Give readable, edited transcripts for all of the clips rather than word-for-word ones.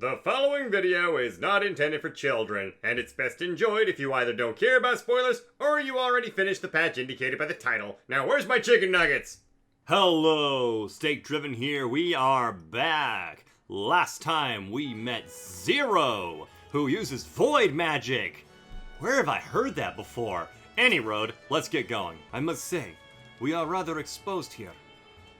The following video is not intended for children, and it's best enjoyed if you either don't care about spoilers or you already finished the patch indicated by the title. Now where's my chicken nuggets? Hello, Steak Driven here. We are back. Last time we met Zero, who uses void magic. Where have I heard that before? Any road, let's get going. I must say, we are rather exposed here.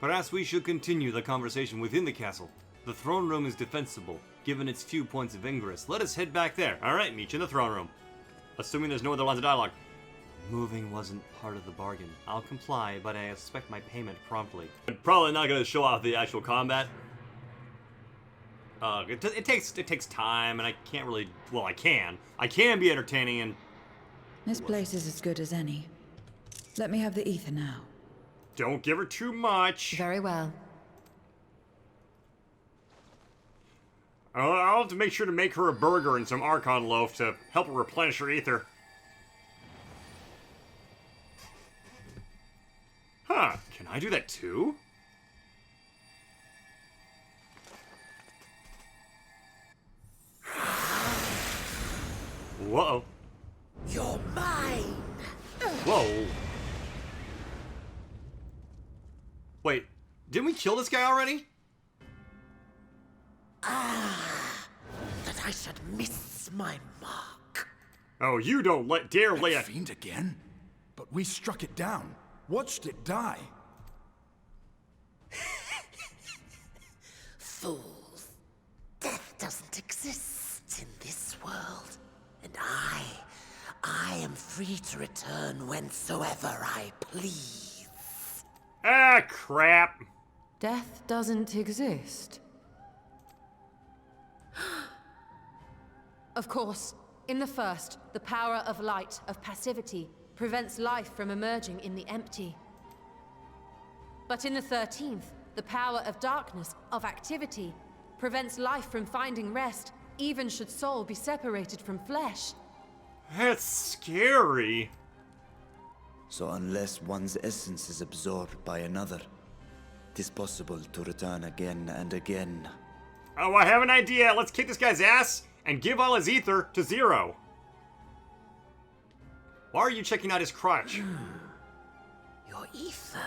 Perhaps we should continue the conversation within the castle. The throne room is defensible, given its few points of ingress. Let us head back there. Alright, meet you in the throne room. Assuming there's no other lines of dialogue. Moving wasn't part of the bargain. I'll comply, but I expect my payment promptly. I'm probably not going to show off the actual combat. It takes time, and I can't really... Well, I can. I can be entertaining, and... This place is as good as any. Let me have the ether now. Don't give her too much. Very well. I'll have to make sure to make her a burger and some Archon loaf to help her replenish her ether. Huh, can I do that too? Whoa. You're mine! Whoa. Wait, didn't we kill this guy already? That I should miss my mark. Oh, you don't dare lay a... Fiend again? But we struck it down. Watched it die. Fools. Death doesn't exist in this world. And I am free to return whensoever I please. Ah, crap. Death doesn't exist. Of course, in the first, the power of light, of passivity, prevents life from emerging in the empty. But in the 13th, the power of darkness, of activity, prevents life from finding rest, even should soul be separated from flesh. That's scary. So unless one's essence is absorbed by another, it is possible to return again and again. Oh, I have an idea. Let's kick this guy's ass and give all his ether to Zero. Why are you checking out his crotch? Your ether.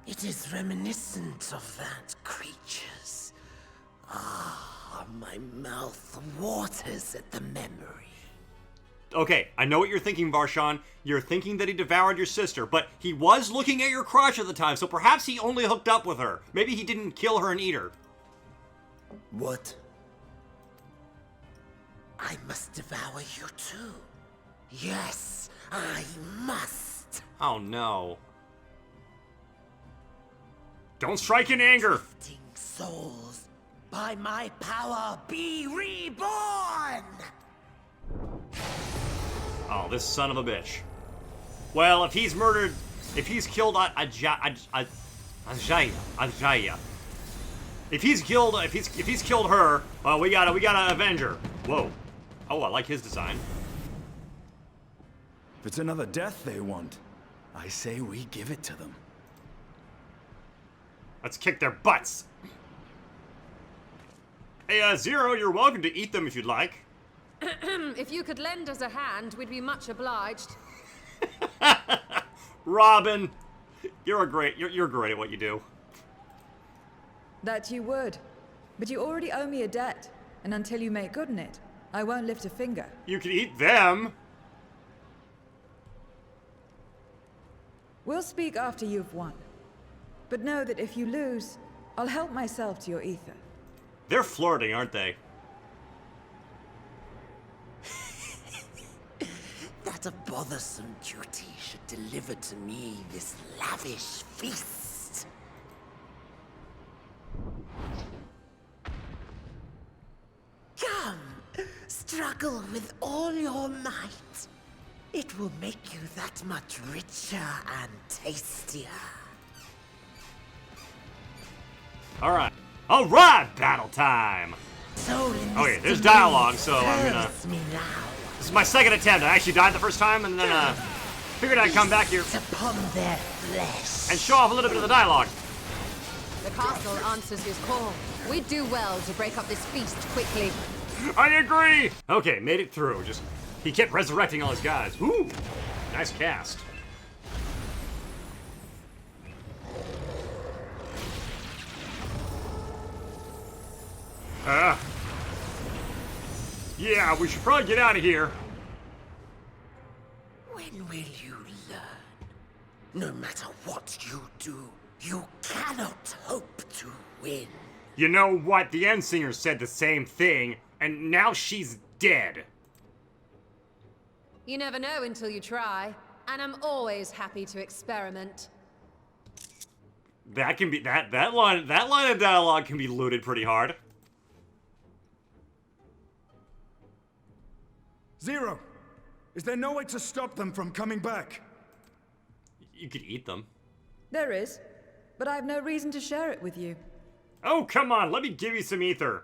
It is reminiscent of that creature's. My mouth waters at the memory. Okay, I know what you're thinking, Varshan. You're thinking that he devoured your sister, but he was looking at your crotch at the time, so perhaps he only hooked up with her. Maybe he didn't kill her and eat her. What? I must devour you too. Yes, I must. Oh no. Don't strike in anger. Drifting souls, by my power be reborn! Oh, this son of a bitch. Well, if he's murdered, if he's killed Ajaya. If he's killed her, well, we gotta avenge her. Whoa. Oh, I like his design. If it's another death they want, I say we give it to them. Let's kick their butts. Hey, Zero, you're welcome to eat them if you'd like. If you could lend us a hand, we'd be much obliged. Robin, you're great at what you do. That you would. But you already owe me a debt, and until you make good on it, I won't lift a finger. You can eat them. We'll speak after you've won. But know that if you lose, I'll help myself to your ether. They're flirting, aren't they? That a bothersome duty should deliver to me this lavish feast. Come, struggle with all your might. It will make you that much richer and tastier. Alright. Alright, battle time! Okay, there's dialogue, so I'm gonna... Me now. This is my second attempt. I actually died the first time, and then, figured I'd come back here Upon their flesh. and show off a little bit of the dialogue. The castle answers his call. We'd do well to break up this feast quickly. I agree! Okay, made it through. Just, he kept resurrecting all his guys. Ooh, nice cast. Yeah, we should probably get out of here. When will you learn? No matter what you do, you cannot hope to win. You know what? The end singer said the same thing, and now she's dead. You never know until you try, and I'm always happy to experiment. That can be that line of dialogue can be looted pretty hard. Zero! Is there no way to stop them from coming back? You could eat them. There is, but I have no reason to share it with you. Oh, come on, let me give you some ether.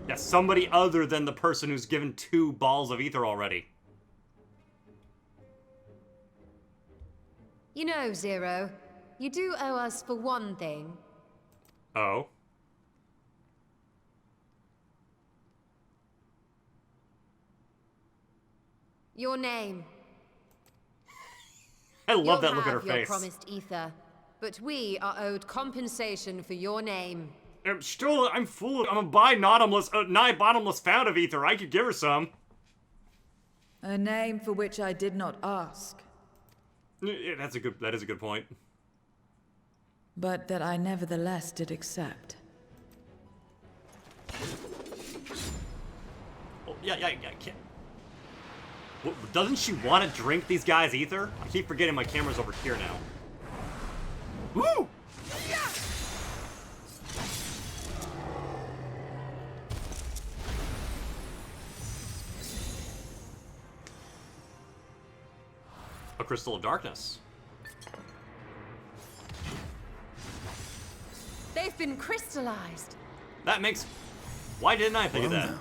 Yeah, somebody other than the person who's given 2 balls of ether already. You know, Zero, you do owe us for one thing. Oh? Your name. I love that You'll look at her have your face. promised ether, but we are owed compensation for your name. I'm a nigh-bottomless fount of ether. I could give her some. A name for which I did not ask, Yeah, that is a good point. but that I nevertheless did accept. Oh, yeah, I can't. Doesn't she want to drink these guys' ether? I keep forgetting my camera's over here now. Woo! A crystal of darkness. They've been crystallized. That makes... Why didn't I think of that? Now,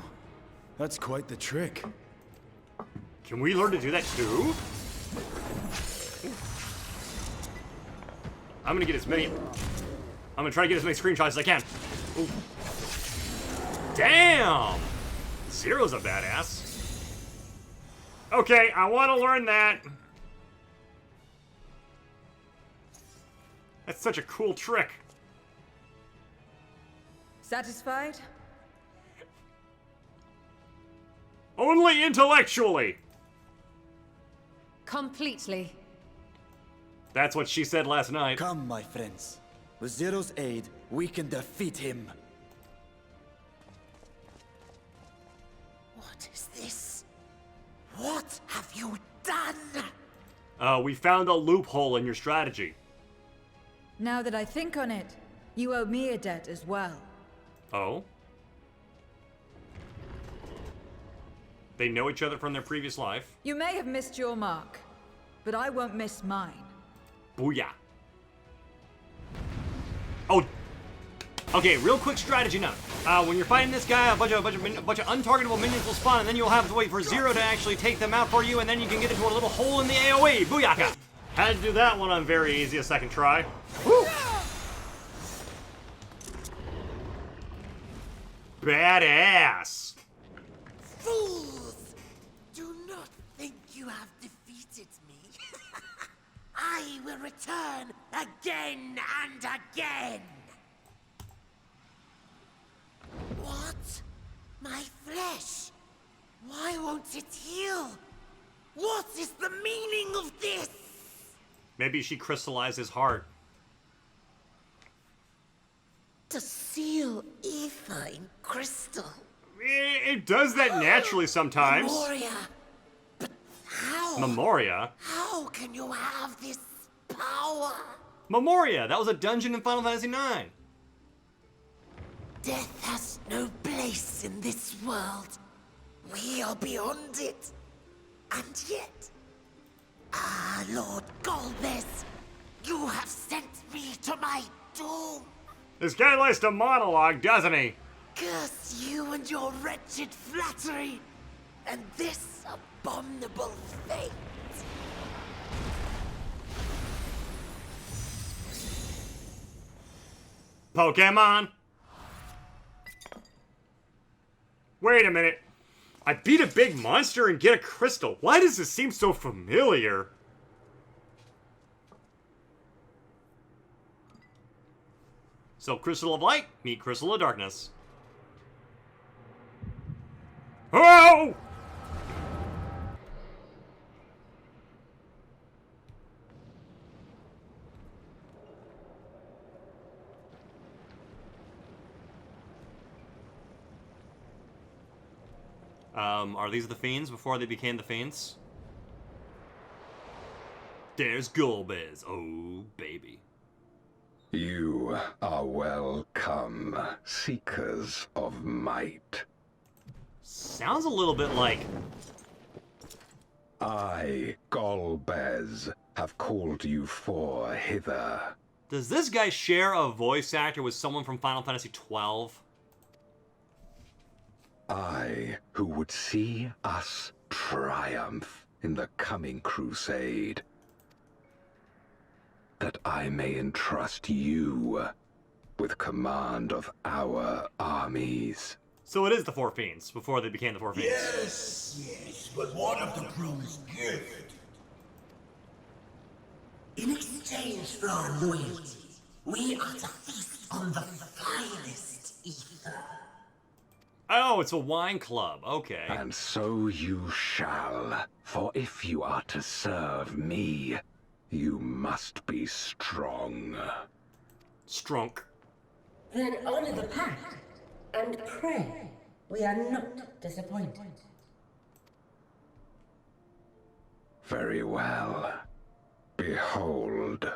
that's quite the trick. Can we learn to do that too? I'm gonna try to get as many screenshots as I can. Ooh. Damn! Zero's a badass. Okay, I want to learn that. That's such a cool trick. Satisfied? Only intellectually. Completely. That's what she said last night. Come, my friends. With Zero's aid, we can defeat him. What is this? What have you done? We found a loophole in your strategy. Now that I think on it, you owe me a debt as well. Oh? They know each other from their previous life. You may have missed your mark, but I won't miss mine. Booyah. Oh. Okay, real quick strategy note. When you're fighting this guy, a bunch of untargetable minions will spawn, and then you'll have to wait for Zero to actually take them out for you, and then you can get into a little hole in the AoE. Booyaka! Had to do that one on very easy, a second try. Woo! Badass! Fools! Do not think you have defeated me. I will return again and again. What? My flesh? Why won't it heal? What is the meaning of this? Maybe she crystallized his heart. To seal ether in crystal. It does that naturally sometimes. Memoria. But how? Memoria? How can you have this power? Memoria! That was a dungeon in Final Fantasy IX. Death has no place in this world. We are beyond it. And yet... Lord Golbex, you have sent me to my doom. This guy likes to monologue, doesn't he? Curse you and your wretched flattery, and this abominable fate. Pokemon! Wait a minute. I beat a big monster and get a crystal. Why does this seem so familiar? So, Crystal of Light, meet Crystal of Darkness. Oh! Are these the Fiends before they became the Fiends? There's Golbex. Oh, baby. You are welcome, seekers of might. Sounds a little bit like... I, Golbex, have called you for hither. Does this guy share a voice actor with someone from Final Fantasy XII? I, who would see us triumph in the coming crusade. That I may entrust you with command of our armies. So it is the Four Fiends, before they became the Four Fiends. Yes, but what of the crew's gift? In exchange for our loyalty, we are to feast on the finest ether. Oh, it's a wine club. Okay. And so you shall, for if you are to serve me, you must be strong. Strunk. Then honor the pact and pray we are not disappointed. Very well. Behold.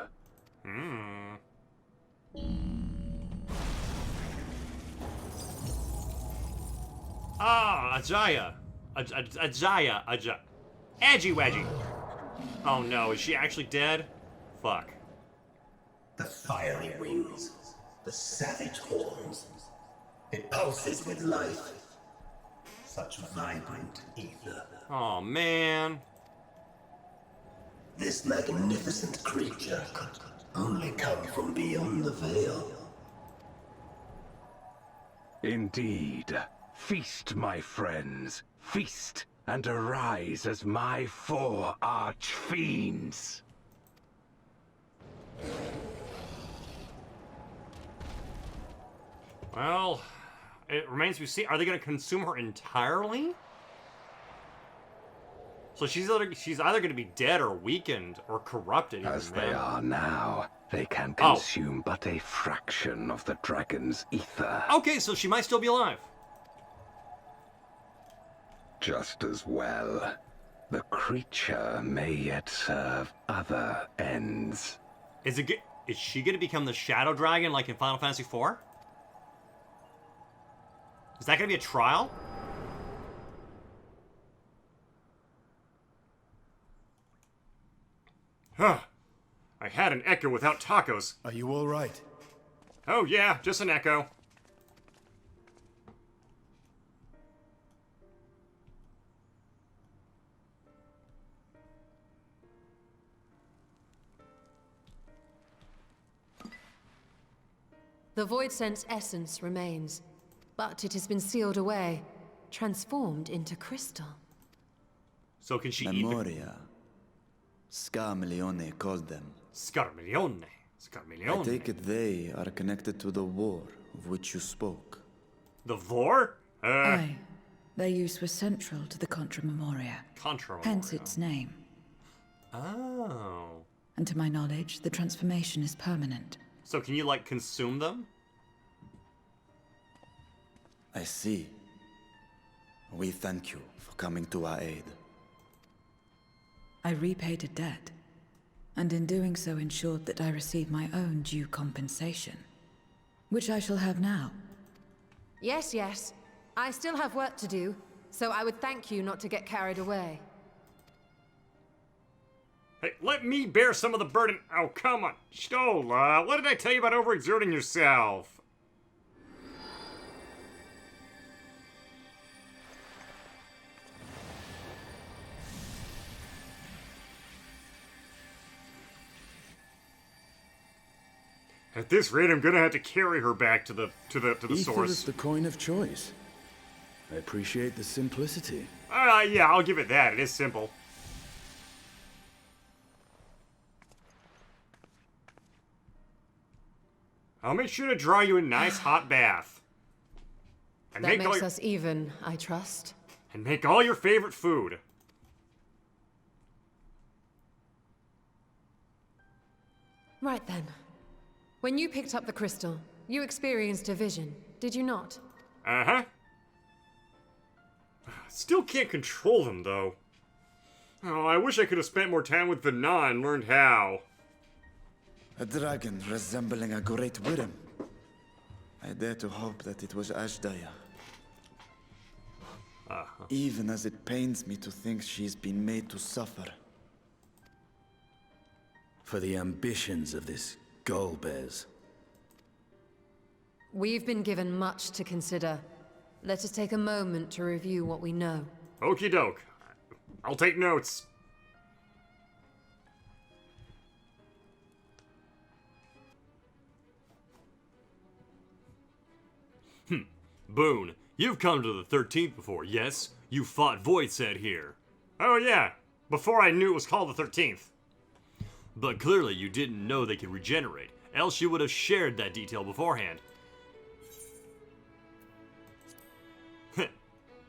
Ah, Ajaya. Ajaya. Edgy Wedgy. Oh no, is she actually dead? Fuck. The fiery wings, the savage horns. It pulses with life. Such vibrant ether. Oh man. This magnificent creature could only come from beyond the veil. Indeed. Feast, my friends. Feast and arise as my four arch-fiends. Well, it remains to be seen. Are they going to consume her entirely? So she's either going to be dead or weakened or corrupted. As they are now, they can consume but a fraction of the dragon's ether. Okay, so she might still be alive. Just as well. The creature may yet serve other ends. Is she going to become the Shadow Dragon like in Final Fantasy IV? Is that going to be a trial? Huh. I had an echo without tacos. Are you all right? Oh yeah, just an echo. The voidsent's essence remains, but it has been sealed away, transformed into crystal. So can she eat Memoria. Scarmilione called them. Scarmilione. I take it they are connected to the war of which you spoke. The Vor? Aye. Their use was central to the Contra Memoria. Contra Memoria. Hence its name. Oh. And to my knowledge, the transformation is permanent. So can you, like, consume them? I see. We thank you for coming to our aid. I repaid a debt, and in doing so ensured that I receive my own due compensation, which I shall have now. Yes, yes. I still have work to do, so I would thank you not to get carried away. Hey, let me bear some of the burden. Oh, come on. Stola, what did I tell you about overexerting yourself? At this rate, I'm gonna have to carry her back to the Ether source. is the coin of choice. I appreciate the simplicity. Yeah, I'll give it that. It is simple. I'll make sure to draw you a nice hot bath. And That make all makes your, us even, I trust. and make all your favorite food. Right then. When you picked up the crystal, you experienced a vision, did you not? Uh-huh. Still can't control them, though. Oh, I wish I could have spent more time with Vana and learned how. A dragon resembling a great worm. I dare to hope that it was Ashdaya. Even as it pains me to think she's been made to suffer. For the ambitions of this Golbex. We've been given much to consider. Let us take a moment to review what we know. Okie doke. I'll take notes. Boone, you've come to the 13th before, yes? You fought Voidsent here. Oh yeah, before I knew it was called the 13th. But clearly you didn't know they could regenerate, else you would have shared that detail beforehand.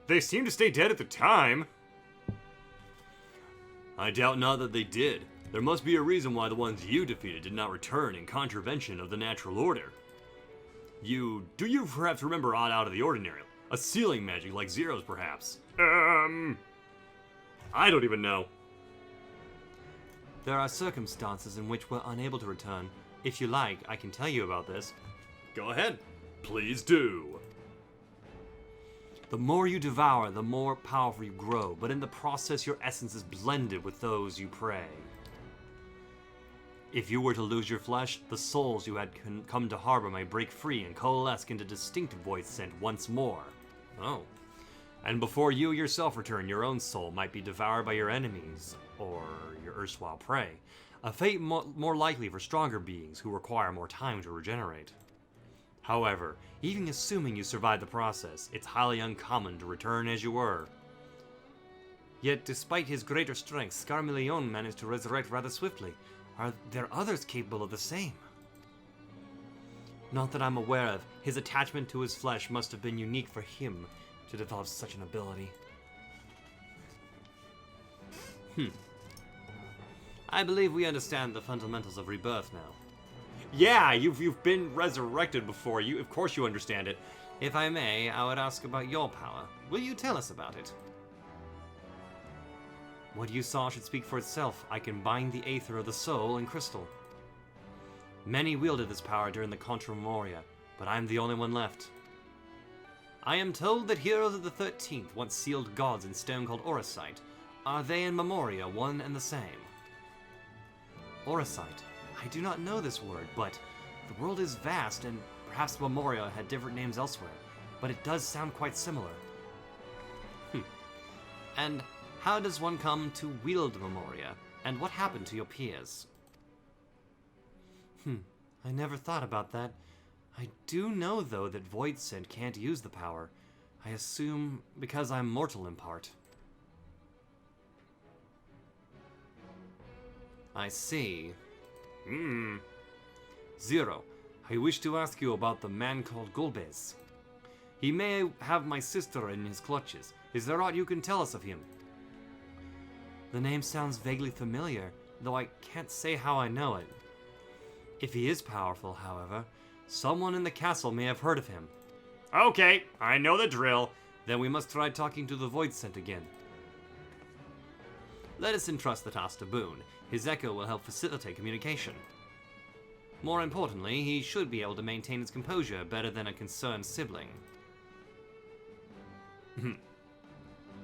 They seemed to stay dead at the time. I doubt not that they did. There must be a reason why the ones you defeated did not return in contravention of the natural order. Do you perhaps remember aught out of the ordinary? A sealing magic like Zero's, perhaps? I don't even know. There are circumstances in which we're unable to return. If you like, I can tell you about this. Go ahead. Please do. The more you devour, the more powerful you grow, but in the process your essence is blended with those you prey. If you were to lose your flesh, the souls you had come to harbor may break free and coalesce into distinct Voidsent once more. Oh. And before you yourself return, your own soul might be devoured by your enemies, or your erstwhile prey. A fate more likely for stronger beings who require more time to regenerate. However, even assuming you survive the process, it's highly uncommon to return as you were. Yet, despite his greater strength, Scarmillion managed to resurrect rather swiftly. Are there others capable of the same? Not that I'm aware of. His attachment to his flesh must have been unique for him to develop such an ability. I believe we understand the fundamentals of rebirth now. Yeah, you've been resurrected before. Of course you understand it. If I may, I would ask about your power. Will you tell us about it? What you saw should speak for itself. I can bind the aether of the soul in crystal. Many wielded this power during the Contra Memoria, but I'm the only one left. I am told that heroes of the 13th once sealed gods in stone called Oricite. Are they in Memoria one and the same? Oricite. I do not know this word, but the world is vast, and perhaps Memoria had different names elsewhere, but it does sound quite similar. And how does one come to wield Memoria, and what happened to your peers? I never thought about that. I do know, though, that Voidsent can't use the power. I assume because I'm mortal in part. I see. Zero, I wish to ask you about the man called Golbex. He may have my sister in his clutches. Is there aught you can tell us of him? The name sounds vaguely familiar, though I can't say how I know it. If he is powerful, however, someone in the castle may have heard of him. Okay, I know the drill. Then we must try talking to the Voidsent again. Let us entrust the task to Boone. His echo will help facilitate communication. More importantly, he should be able to maintain his composure better than a concerned sibling.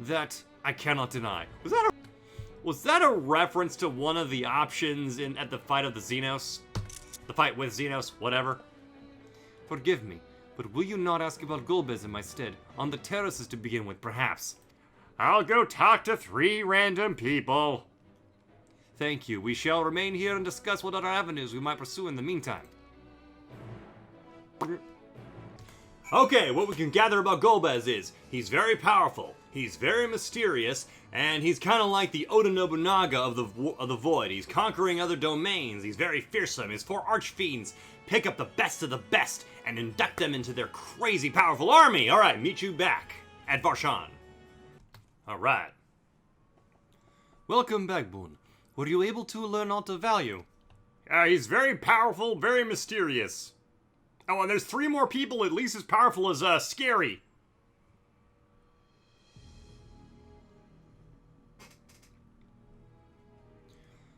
That I cannot deny. Was that a reference to one of the options at the fight of the Xenos? The fight with Xenos, whatever. Forgive me, but will you not ask about Golbex in my stead? On the terraces to begin with, perhaps. I'll go talk to 3 random people. Thank you. We shall remain here and discuss what other avenues we might pursue in the meantime. Okay, what we can gather about Golbex is he's very powerful, he's very mysterious, and he's kind of like the Oda Nobunaga of the Void. He's conquering other domains, he's very fearsome, his 4 archfiends pick up the best of the best and induct them into their crazy powerful army. Alright, meet you back at Varshan. Alright. Welcome back, Boon. Were you able to learn aught of value? He's very powerful, very mysterious. Oh, and there's 3 more people at least as powerful as, Scary.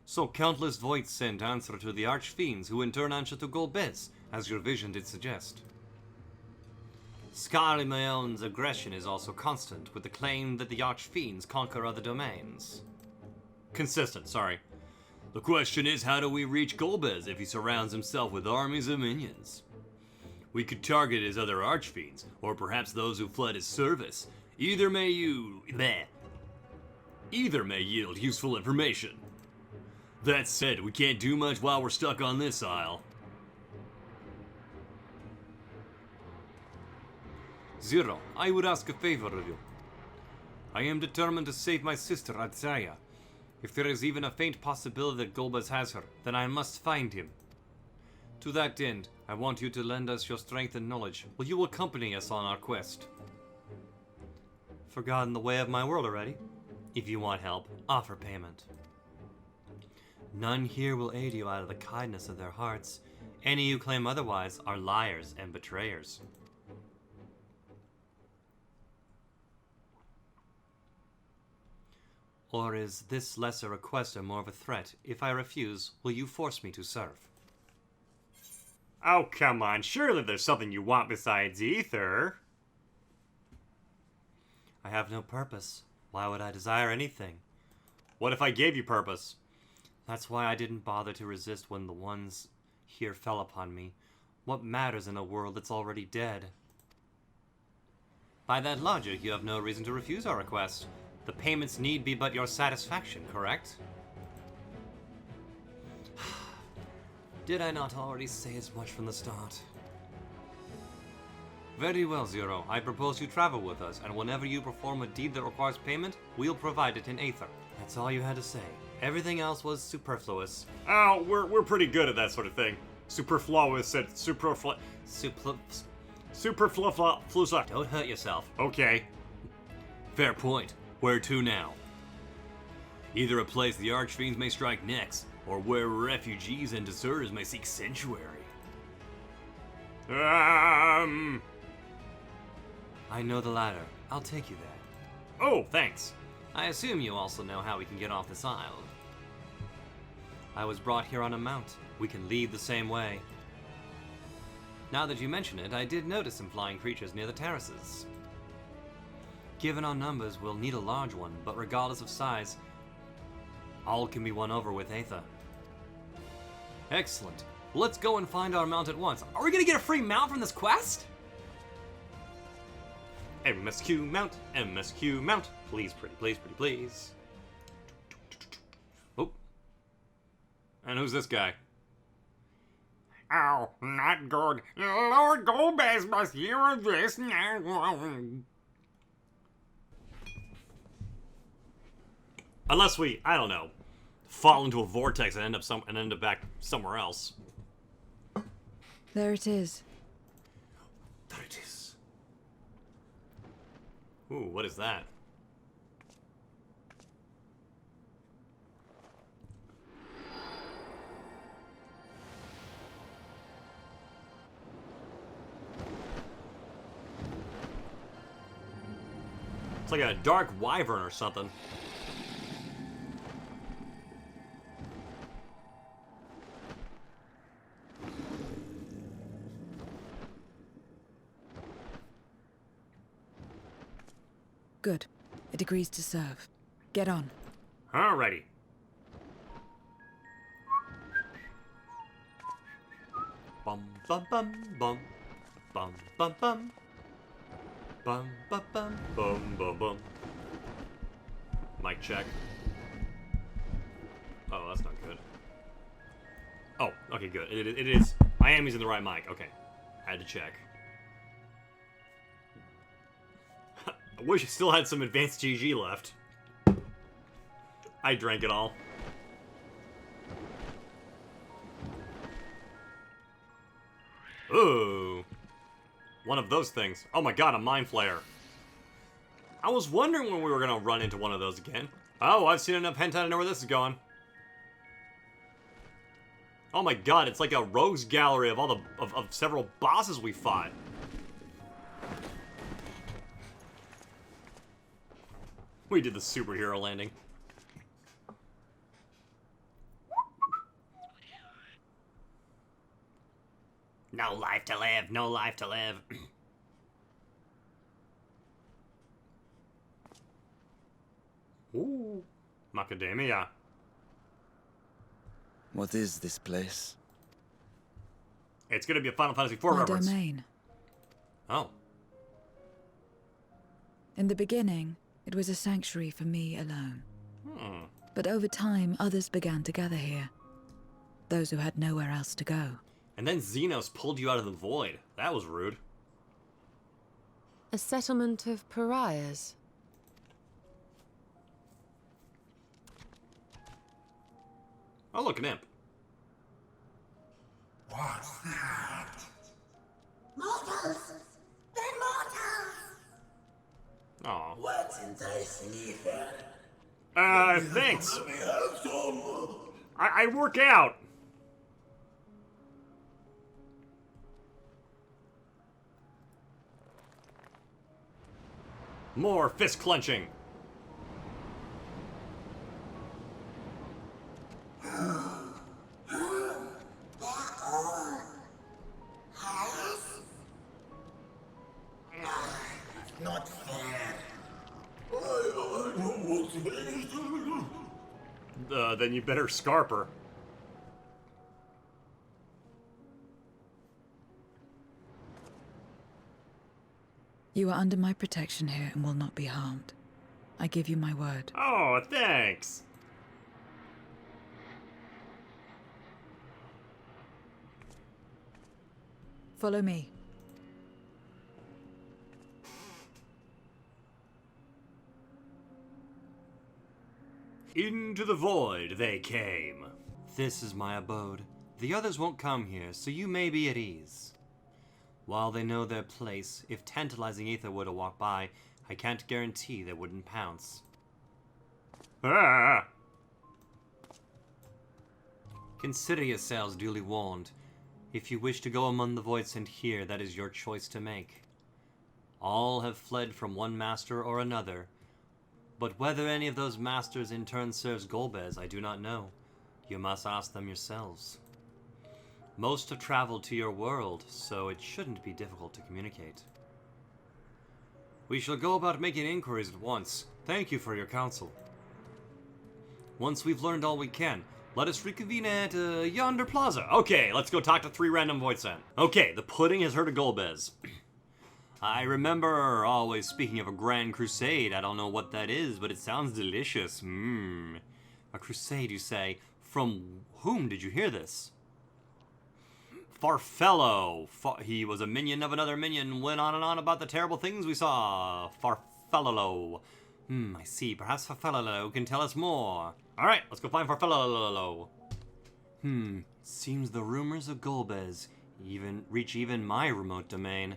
So countless voidsent answer to the archfiends, who in turn answer to Golbex, as your vision did suggest. Scarimaeon's aggression is also constant, with the claim that the archfiends conquer other domains. Consistent, sorry. The question is, how do we reach Golbex if he surrounds himself with armies of minions? We could target his other archfiends, or perhaps those who fled his service. Either may yield useful information. That said, we can't do much while we're stuck on this isle. Zero, I would ask a favor of you. I am determined to save my sister, Atsaya. If there is even a faint possibility that Golbex has her, then I must find him. To that end, I want you to lend us your strength and knowledge. Will you accompany us on our quest? Forgotten the way of my world already? If you want help, offer payment. None here will aid you out of the kindness of their hearts. Any who claim otherwise are liars and betrayers. Or is this lesser request or more of a threat? If I refuse, will you force me to serve? Oh, come on. Surely there's something you want besides ether. I have no purpose. Why would I desire anything? What if I gave you purpose? That's why I didn't bother to resist when the ones here fell upon me. What matters in a world that's already dead? By that logic, you have no reason to refuse our request. The payments need be but your satisfaction, correct? Did I not already say as much from the start? Very well, Zero. I propose you travel with us, and whenever you perform a deed that requires payment, we'll provide it in Aether. That's all you had to say. Everything else was superfluous. Oh, we're pretty good at that sort of thing. Superfluous and superfluous. Don't hurt yourself. Okay. Fair point. Where to now? Either a place the archfiends may strike next, or where refugees and deserters may seek sanctuary. I know the latter. I'll take you there. Oh, thanks. I assume you also know how we can get off this isle. I was brought here on a mount. We can leave the same way. Now that you mention it, I did notice some flying creatures near the terraces. Given our numbers, we'll need a large one, but regardless of size, all can be won over with Aether. Excellent. Let's go and find our mount at once. Are we gonna get a free mount from this quest? MSQ mount, MSQ mount. Please, pretty, please, pretty, please. Oh. And who's this guy? Oh, not good. Lord Golbex must hear of this now. Unless we, I don't know, fall into a vortex and end up back somewhere else. There it is. There it is. Ooh, what is that? It's like a dark wyvern or something. Good. It agrees to serve. Get on. Alrighty. Bum bum bum bum bum bum bum bum bum bum Bum bum bum. Mic check. Oh, that's not good. Oh, okay, good. It is. I am using the right mic. Okay. Had to check. I wish I still had some advanced GG left. I drank it all. Ooh. One of those things. Oh my god, a mind flayer. I was wondering when we were gonna run into one of those again. Oh, I've seen enough hentai to know where this is going. Oh my god, it's like a rogues gallery of all the of several bosses we fought. We did the superhero landing. No life to live, no life to live. Ooh, macadamia. What is this place? It's gonna be a Final Fantasy IV My reference. domain. Oh. In the beginning, it was a sanctuary for me alone. But over time, others began to gather here. Those who had nowhere else to go. And then Xenos pulled you out of the void. That was rude. A settlement of pariahs. Oh, look, an imp. What's that? Mortals! They're mortals! Aw. What's enticing ether? Thanks. Let me have some. I work out. More fist clenching. Not fair. I don't want to. Then you better scarp her. You are under my protection here and will not be harmed. I give you my word. Oh, thanks. Follow me. Into the void they came. This is my abode. The others won't come here, so you may be at ease. While they know their place, if tantalizing ether were to walk by, I can't guarantee they wouldn't pounce. Ah! Consider yourselves duly warned. If you wish to go among the voidsent here, that is your choice to make. All have fled from one master or another, but whether any of those masters in turn serves Golbex, I do not know. You must ask them yourselves. Most have traveled to your world, so it shouldn't be difficult to communicate. We shall go about making inquiries at once. Thank you for your counsel. Once we've learned all we can, let us reconvene at yonder plaza. Okay, let's go talk to 3 random voidsent. Okay, the pudding has heard of Golbex. I remember always speaking of a grand crusade. I don't know what that is, but it sounds delicious. A crusade, you say? From whom did you hear this? Farfellow. He was a minion of another minion, went on and on about the terrible things we saw. Farfellow. I see. Perhaps Farfellow can tell us more. Alright, let's go find Farfellow. Seems the rumors of Golbex reach even my remote domain.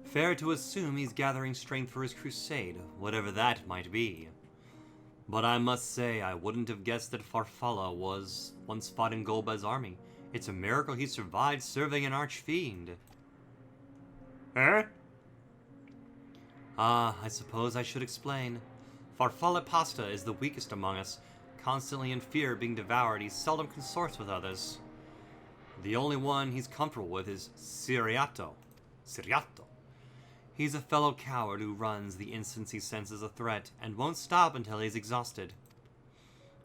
Fair to assume he's gathering strength for his crusade, whatever that might be. But I must say, I wouldn't have guessed that Farfalla was once fought in Golbez's army. It's a miracle he survived serving an archfiend. Huh? I suppose I should explain. Farfalla Pasta is the weakest among us. Constantly in fear of being devoured, he seldom consorts with others. The only one he's comfortable with is Ciriato. He's a fellow coward who runs the instant he senses a threat, and won't stop until he's exhausted.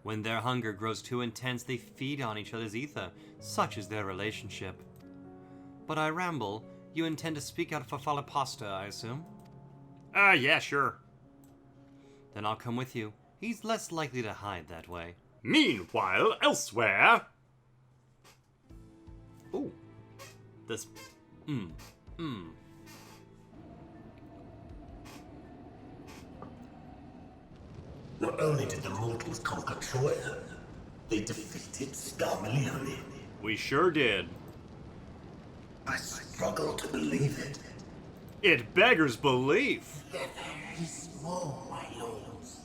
When their hunger grows too intense, they feed on each other's ether. Such is their relationship. But I ramble. You intend to speak out for Falapasta, I assume? Yeah, sure. Then I'll come with you. He's less likely to hide that way. Meanwhile, elsewhere... Ooh. This Not only did the mortals conquer Troya, they defeated Scarmalione. We sure did. I struggle to believe it. It beggars belief. They're very small, my lords.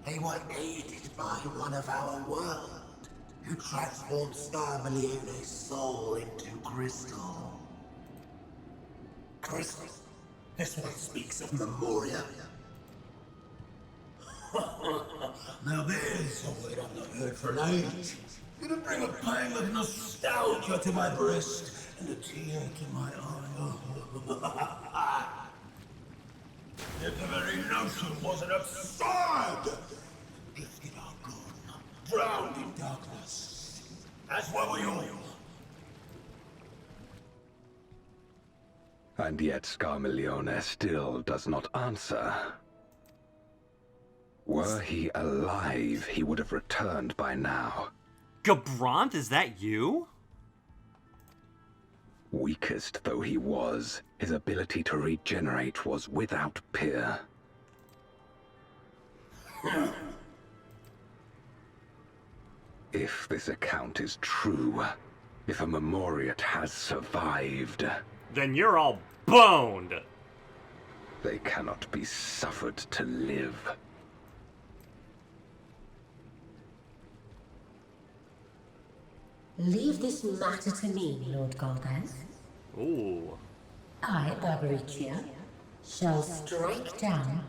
They were aided by one of our world, who transformed Scarmalione's soul into crystal. Crystal? This one speaks of Memoria. Now there's a word I've not heard for an age. It'll bring a pang of nostalgia to my breast and a tear to my eye. Yet the very notion was an absurd. Gifted our gone, drowned in darkness, as were we all. And yet Scarmalione still does not answer. Were he alive, he would have returned by now. Gabranth, is that you? Weakest though he was, his ability to regenerate was without peer. If this account is true, if a Memoriat has survived, Then you're all boned. they cannot be suffered to live. Leave this matter to me, Lord Golbex. Ooh. I, Barbaricia, shall strike down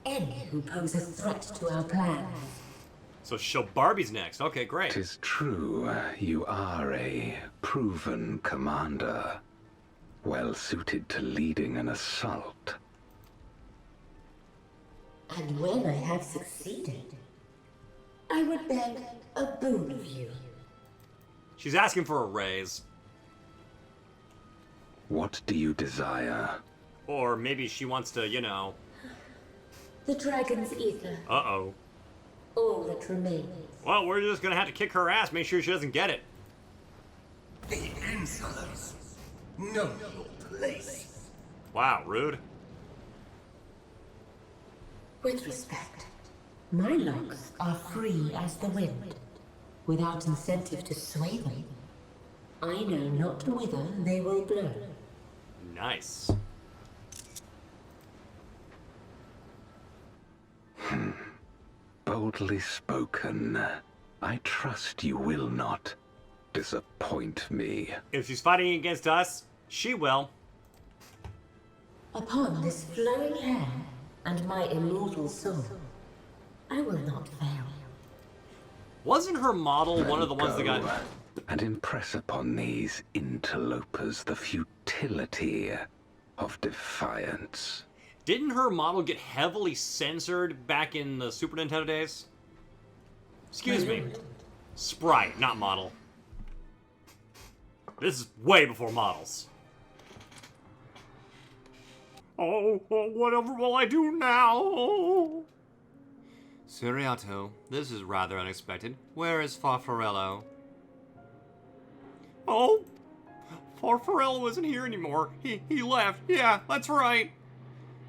any who pose a threat to our plans. So show Barbie's next. Okay, great. 'Tis true, you are a proven commander, well suited to leading an assault. And when I have succeeded, I would beg a boon of you. She's asking for a raise. What do you desire? Or maybe she wants to, you know... The dragon's ether, Uh-oh. all that remains. Well, we're just gonna have to kick her ass, make sure she doesn't get it. The insolence. Know your place. Wow, rude. With respect, my locks are free as the wind, without incentive to sway them. I know not whither they will blow. Nice. Boldly spoken. I trust you will not disappoint me. If she's fighting against us, she will. Upon this flowing hair and my immortal soul, I will not fail. Wasn't her model one of the ones that got... Go and impress upon these interlopers the futility of defiance. Didn't her model get heavily censored back in the Super Nintendo days? Excuse me. Sprite, not model. This is way before models. Oh, whatever will I do now? Siriato, this is rather unexpected. Where is Farfarello? Oh, Farfarello isn't here anymore. He left. Yeah, that's right.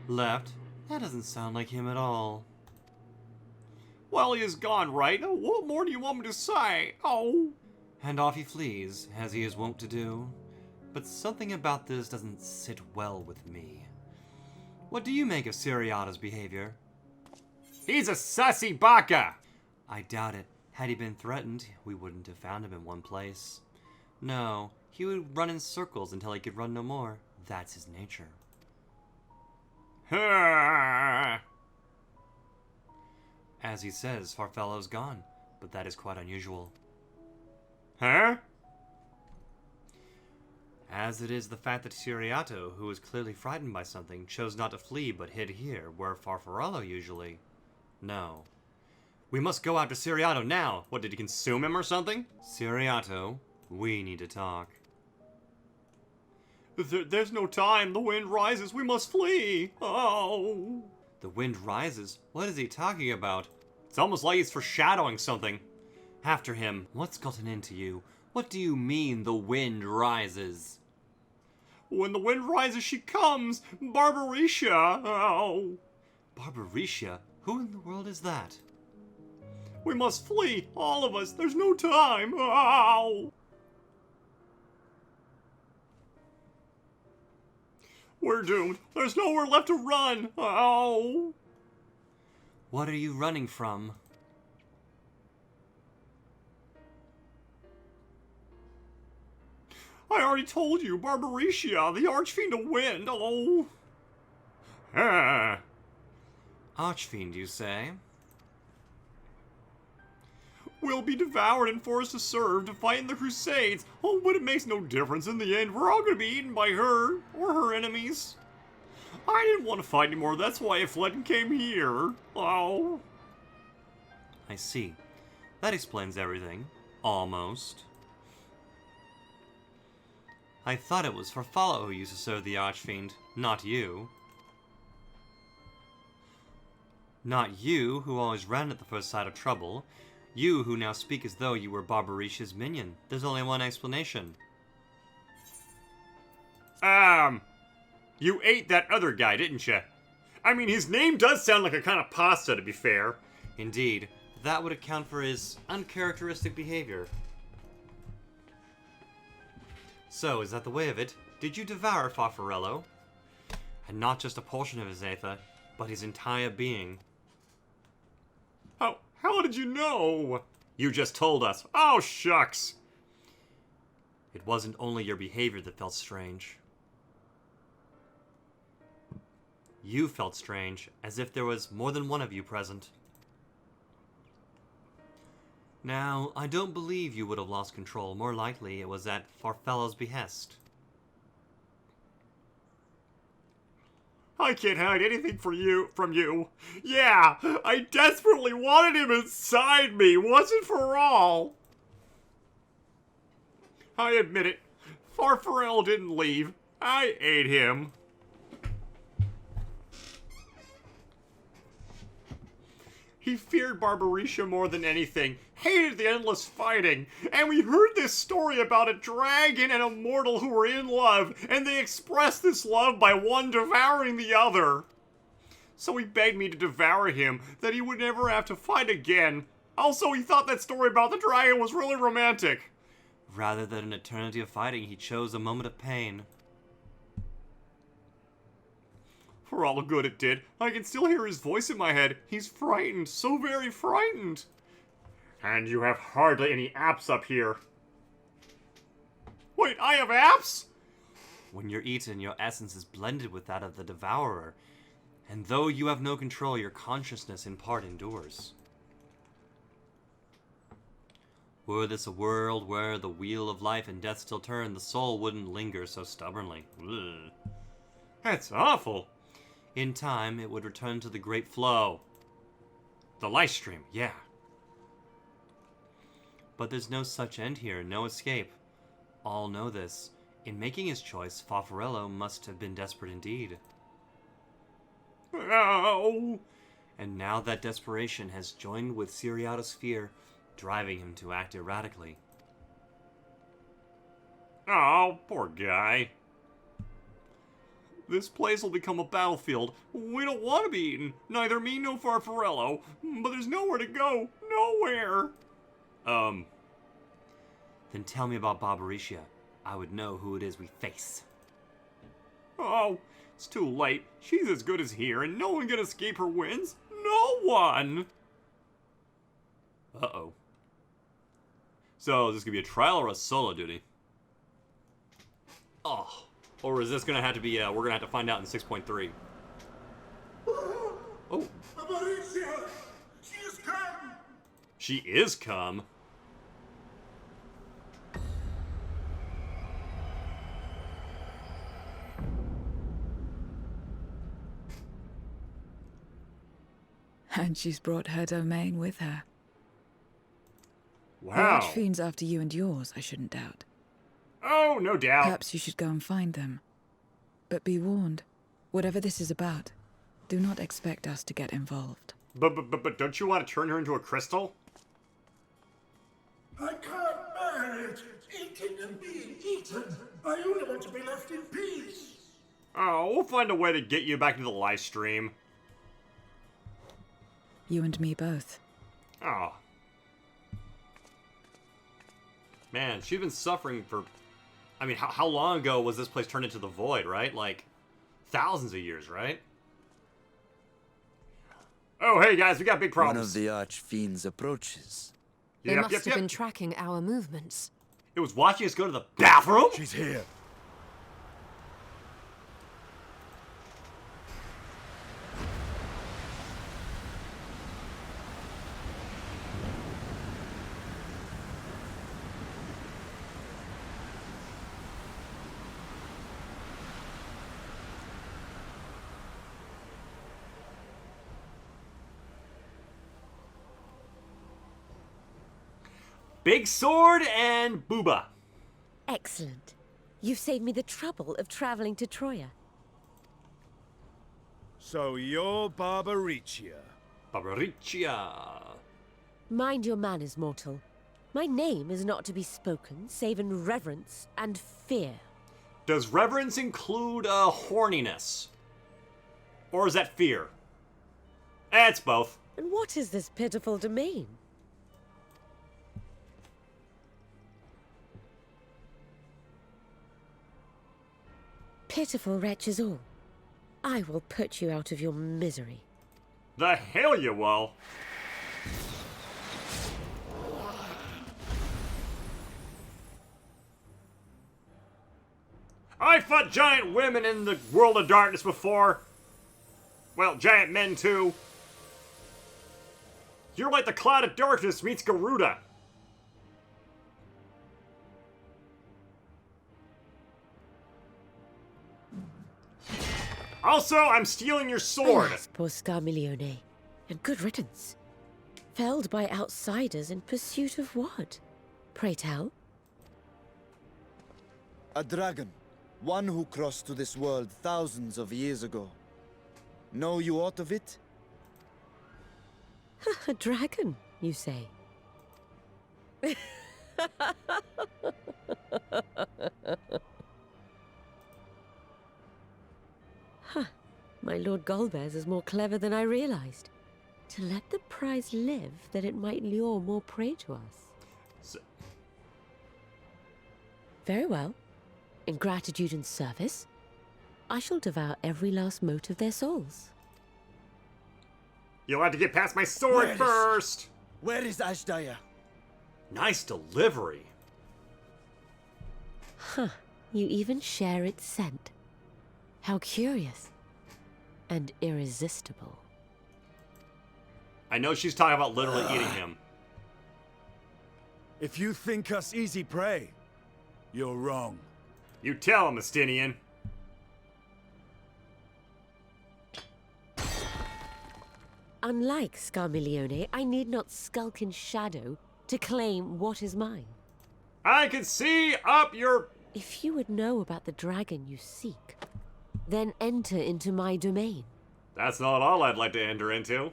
Left? That doesn't sound like him at all. Well, he is gone, right? What more do you want me to say? Oh. And off he flees, as he is wont to do. But something about this doesn't sit well with me. What do you make of Siriato's behavior? He's a sussy baka! I doubt it. Had he been threatened, we wouldn't have found him in one place. No, he would run in circles until he could run no more. That's his nature. As he says, Farfello's gone, but that is quite unusual. Huh? As it is the fact that Siriato, who was clearly frightened by something, chose not to flee but hid here, where Farfarello usually... No. We must go after Siriato now! What, did he consume him or something? Siriato, we need to talk. There's no time. The wind rises. We must flee. Oh. The wind rises? What is he talking about? It's almost like he's foreshadowing something. After him. What's gotten into you? What do you mean the wind rises? When the wind rises, she comes! Barbarisha! Oh! Barbarisha? Who in the world is that? We must flee! All of us! There's no time! Oh! We're doomed! There's nowhere left to run! Oh! What are you running from? I already told you, Barbarisha, the Archfiend of Wind! Oh! Ah! Archfiend, you say? We'll be devoured and forced to serve to fight in the Crusades. Oh, but it makes no difference in the end. We're all gonna be eaten by her, or her enemies. I didn't want to fight anymore, that's why I fled and came here. Oh. I see. That explains everything. Almost. I thought it was Farfalla who used to serve the Archfiend, not you. Not you, who always ran at the first sight of trouble. You, who now speak as though you were Barbarisha's minion. There's only one explanation. You ate that other guy, didn't you? I mean, his name does sound like a kind of pasta, to be fair. Indeed, that would account for his uncharacteristic behavior. So, is that the way of it? Did you devour Farfarello? And not just a portion of his aether, but his entire being. How did you know? You just told us. Oh, shucks. It wasn't only your behavior that felt strange. You felt strange, as if there was more than one of you present. Now, I don't believe you would have lost control. More likely, it was at Farfalla's behest. I can't hide anything from you. Yeah, I desperately wanted him inside me, once and for all. I admit it. Farfarel didn't leave. I ate him. He feared Barbarisha more than anything, hated the endless fighting, and we heard this story about a dragon and a mortal who were in love, and they expressed this love by one devouring the other. So he begged me to devour him, that he would never have to fight again. Also, he thought that story about the dragon was really romantic. Rather than an eternity of fighting, he chose a moment of pain. For all the good it did, I can still hear his voice in my head. He's frightened, so very frightened. And you have hardly any apps up here. Wait, I have apps? When you're eaten, your essence is blended with that of the devourer, and though you have no control, your consciousness in part endures. Were this a world where the wheel of life and death still turned, the soul wouldn't linger so stubbornly. Ugh. That's awful. In time, it would return to the great flow. The life stream, yeah. But there's no such end here, no escape. All know this. In making his choice, Farfarello must have been desperate indeed. Ow! And now that desperation has joined with Siriata's fear, driving him to act erratically. Oh, poor guy. This place will become a battlefield. We don't want to be eaten. Neither me nor Farfarello. But there's nowhere to go. Nowhere. Then tell me about Barbarisha. I would know who it is we face. Oh, it's too late. She's as good as here, and no one can escape her wins. No one! Uh-oh. So, is this gonna be a trial or a solo duty? Oh. Or is this gonna have to be, we're gonna have to find out in 6.3. Oh. Barbarisha! She has come! She is come? And she's brought her domain with her. Wow. The Archfiend's after you and yours, I shouldn't doubt. Oh, no doubt. Perhaps you should go and find them. But be warned, whatever this is about, do not expect us to get involved. But don't you want to turn her into a crystal? I can't bear it! Eating and being eaten! I only want to be left in peace. Oh, we'll find a way to get you back to the live stream. You and me both. Oh. Man, she's been suffering for... I mean, how long ago was this place turned into the Void, right? Like, thousands of years, right? Oh, hey guys, we got big problems. One of the Archfiends approaches. They must have been tracking our movements. It was watching us go to the bathroom? She's here. Big Sword and Booba. Excellent. You've saved me the trouble of traveling to Troya. So you're Barbaricia. Barbaricia. Mind your manners, mortal. My name is not to be spoken, save in reverence and fear. Does reverence include horniness? Or is that fear? It's both. And what is this pitiful domain? Pitiful wretches all. I will put you out of your misery. The hell you will. I fought giant women in the world of darkness before. Well, giant men too. You're like the cloud of darkness meets Garuda. Also, I'm stealing your sword. Alas, poor Scarmiglione. And good riddance. Felled by outsiders in pursuit of what? Pray tell. A dragon. One who crossed to this world thousands of years ago. Know you aught of it? A dragon, you say? Huh. My Lord Golbex is more clever than I realized. To let the prize live, that it might lure more prey to us. Very well. In gratitude and service, I shall devour every last mote of their souls. You'll have to get past my sword first. Where is Ashdaya? Nice delivery. Huh. You even share its scent. How curious. And irresistible. I know she's talking about literally eating him. If you think us easy prey, you're wrong. You tell him, Estinien. Unlike Scarmiglione, I need not skulk in shadow to claim what is mine. I can see up your... If you would know about the dragon you seek, then enter into my domain. That's not all I'd like to enter into.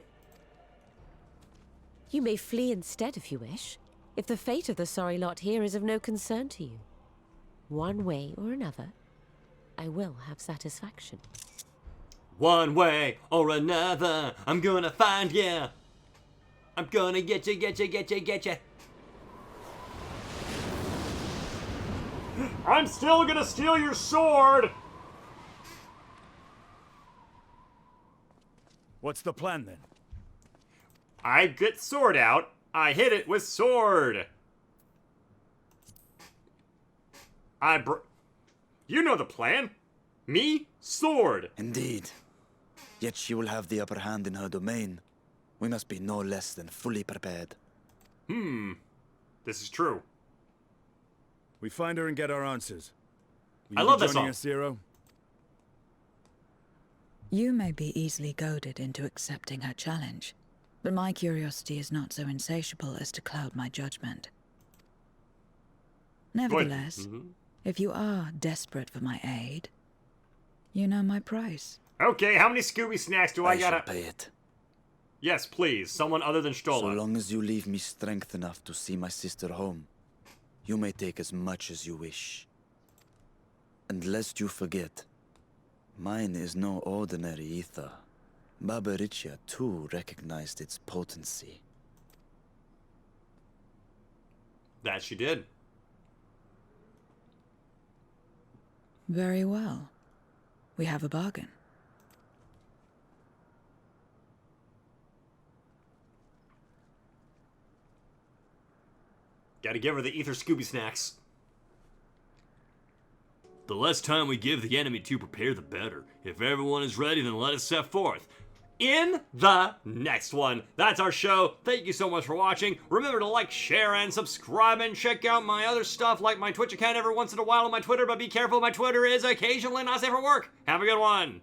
You may flee instead if you wish, if the fate of the sorry lot here is of no concern to you. One way or another, I will have satisfaction. One way or another, I'm gonna find ya. I'm gonna get ya, get ya, get ya, get ya. I'm still gonna steal your sword! What's the plan then? I get sword out, I hit it with sword. You know the plan. Me, sword. Indeed. Yet she will have the upper hand in her domain. We must be no less than fully prepared. This is true. We find her and get our answers. Will I you love be this joining song. us, Zero? You may be easily goaded into accepting her challenge, but my curiosity is not so insatiable as to cloud my judgment. Nevertheless, if you are desperate for my aid, you know my price. Okay, how many Scooby snacks do I gotta... shall pay it. Yes, please. Someone other than Stola. So long as you leave me strength enough to see my sister home, you may take as much as you wish. And lest you forget, mine is no ordinary ether. Babaritia too recognized its potency. That she did. Very well. We have a bargain. Gotta give her the ether Scooby snacks. The less time we give the enemy to prepare, the better. If everyone is ready, then let us set forth. In the next one. That's our show. Thank you so much for watching. Remember to like, share, and subscribe, and check out my other stuff like my Twitch account every once in a while on my Twitter, but be careful, my Twitter is occasionally not safe for work. Have a good one.